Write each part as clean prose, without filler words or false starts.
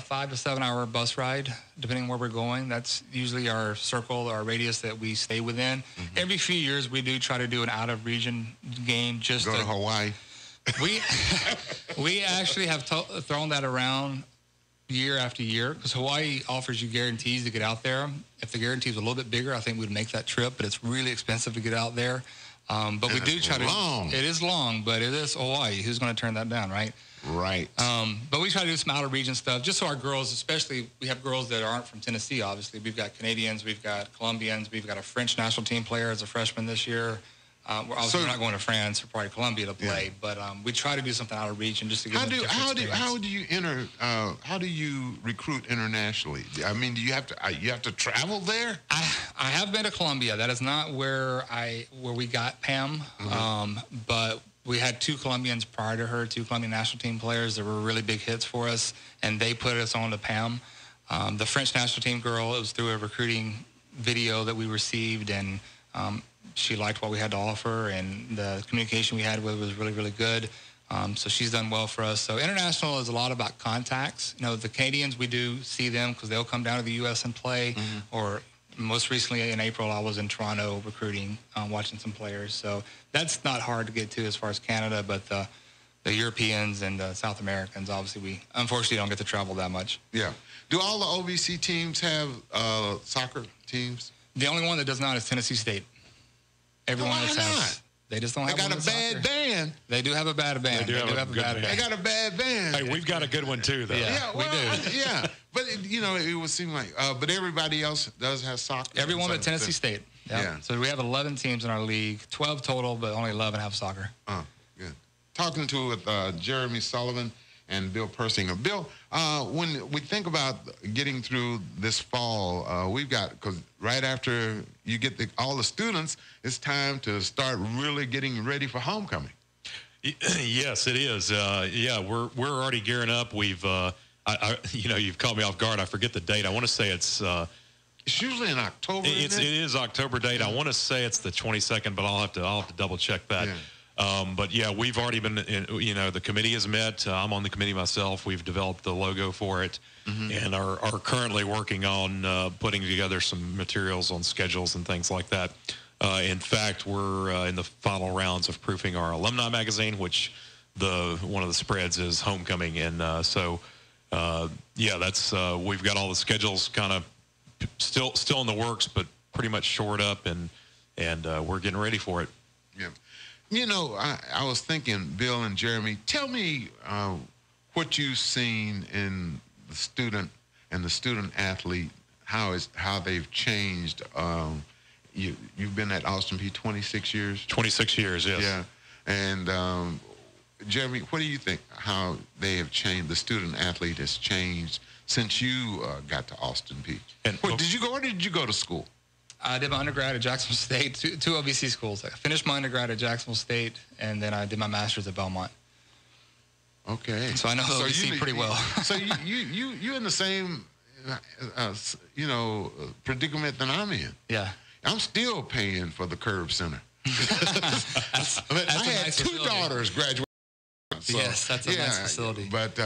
5 to 7 hour bus ride, depending on where we're going. That's usually our circle, our radius that we stay within. Every few years, we do try to do an out-of-region game. Just go to Hawaii. We actually have thrown that around year after year because Hawaii offers you guarantees to get out there. If the guarantee is a little bit bigger, I think we'd make that trip, but it's really expensive to get out there. But we do try to. It is long, but it is Hawaii. Who's going to turn that down, right? Right. But we try to do some out-of-region stuff just so our girls, especially, we have girls that aren't from Tennessee, obviously. We've got Canadians, we've got Colombians, we've got a French national team player as a freshman this year. We're obviously not going to France or probably Colombia to play, but we try to do something out-of-region just to get them how do you recruit internationally? I mean, do you have to travel there? I have been to Colombia. That is not where we got Pam, but we had 2 Colombians prior to her, 2 Colombian national team players that were really big hits for us, and they put us on to Pam. The French national team girl, it was through a recruiting video that we received, and she liked what we had to offer, and the communication we had with her was really, really good. So she's done well for us. So international is a lot about contacts. You know, the Canadians, we do see them because they'll come down to the U.S. and play, or most recently in April, I was in Toronto recruiting, watching some players. So that's not hard to get to as far as Canada, but the Europeans and the South Americans, obviously, we unfortunately don't get to travel that much. Yeah. Do all the OVC teams have soccer teams? The only one that does not is Tennessee State. Everyone else has. They just don't have. They got a bad band. They do have a bad band. They got a bad band. Hey, we've got a good one too, though. Yeah, we do. Yeah, but it would seem like. But everybody else does have soccer. Everyone but Tennessee State. Yep. Yeah. So we have 11 teams in our league, 12 total, but only 11 have soccer. Oh, good. Talking with Jeremy Sullivan and Bill Persinger. Bill, when we think about getting through this fall, we've got, because right after you get all the students, it's time to start really getting ready for homecoming. Yes, it is. Yeah, we're already gearing up. We've, you've caught me off guard. I forget the date. I want to say it's usually in October. It is October date. I want to say it's the 22nd, but I'll have to double check that. Yeah. But yeah, we've already been, the committee has met. I'm on the committee myself. We've developed the logo for it and are currently working on putting together some materials on schedules and things like that. In fact, we're in the final rounds of proofing our alumni magazine, which one of the spreads is homecoming. And that's we've got all the schedules kind of still in the works, but pretty much shored up, and we're getting ready for it. Yeah. You know, I was thinking, Bill and Jeremy, tell me what you've seen in the student and the student athlete, how they've changed. You've been at Austin Peay 26 years? 26 years, yes. Yeah. And Jeremy, what do you think, how they have changed, the student athlete has changed since you got to Austin Peay? And where did you go to school? I did my undergrad at Jacksonville State, two OVC schools. I finished my undergrad at Jacksonville State, and then I did my master's at Belmont. Okay. So I know OVC pretty well. So you're in the same, predicament that I'm in. Yeah. I'm still paying for the Curb Center. I had 2 daughters graduate. So, yes, that's a nice facility. But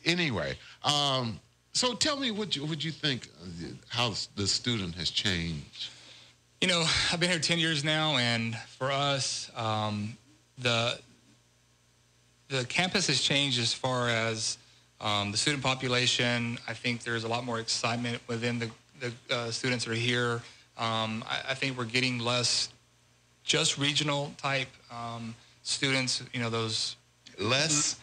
anyway. So tell me what you think, how the student has changed. You know, I've been here 10 years now, and for us, the campus has changed as far as the student population. I think there's a lot more excitement within the students that are here. I think we're getting less just regional type students, those... Less?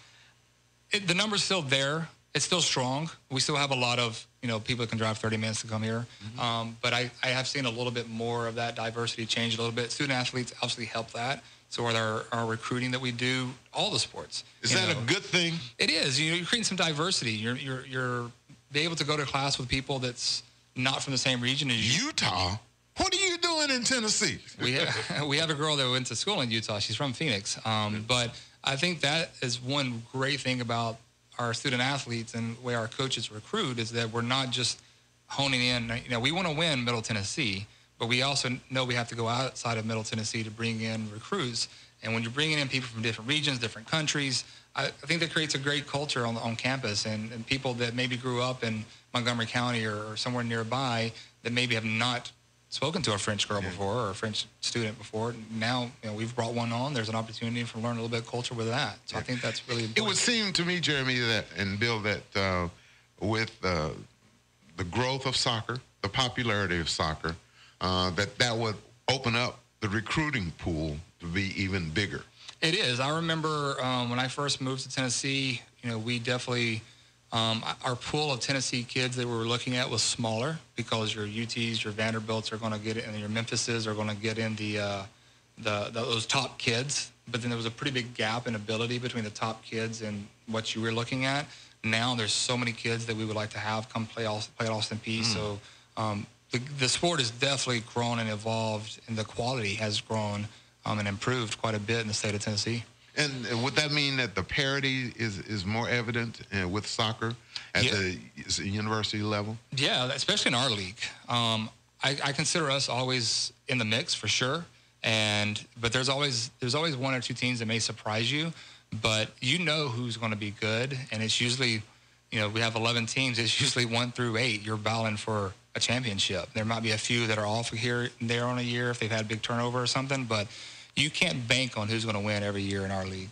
The number's still there. It's still strong. We still have a lot of, people that can drive 30 minutes to come here. But I have seen a little bit more of that diversity change a little bit. Student athletes obviously help that. So with our recruiting that we do, all the sports. Is that a good thing? It is. You're creating some diversity. You're be able to go to class with people that's not from the same region as you. Utah? What are you doing in Tennessee? We have a girl that went to school in Utah. She's from Phoenix. But I think that is one great thing about our student athletes and the way our coaches recruit is that we're not just honing in. We want to win Middle Tennessee, but we also know we have to go outside of Middle Tennessee to bring in recruits. And when you're bringing in people from different regions, different countries, I think that creates a great culture on campus, and people that maybe grew up in Montgomery County or somewhere nearby that maybe have not spoken to a French girl before or a French student before. Now, we've brought one on. There's an opportunity for learn a little bit of culture with that. So I think that's really important. It would seem to me, Jeremy, that and Bill, that with the growth of soccer, the popularity of soccer, that would open up the recruiting pool to be even bigger. It is. I remember when I first moved to Tennessee, we definitely, our pool of Tennessee kids that we were looking at was smaller because your UTs, your Vanderbilts are going to get it, and your Memphises are going to get in those top kids. But then there was a pretty big gap in ability between the top kids and what you were looking at. Now there's so many kids that we would like to have come play at Austin Peay. So the sport has definitely grown and evolved, and the quality has grown and improved quite a bit in the state of Tennessee. And would that mean that the parity is more evident with soccer at the university level? Yeah, especially in our league. I consider us always in the mix for sure. But there's always one or two teams that may surprise you, but who's going to be good, and it's usually, we have 11 teams. It's usually 1 through 8. You're battling for a championship. There might be a few that are off here and there on a year if they've had big turnover or something, but you can't bank on who's going to win every year in our league.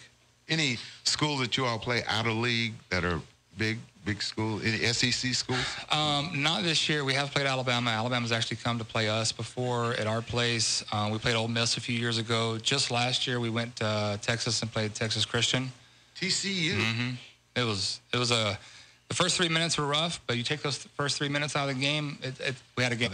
Any schools that you all play out of league that are big schools? Any SEC schools? Not this year. We have played Alabama. Alabama's actually come to play us before at our place. We played Ole Miss a few years ago. Just last year, we went to Texas and played Texas Christian. TCU. Mm-hmm. It was the first 3 minutes were rough, but you take those first 3 minutes out of the game, we had a game.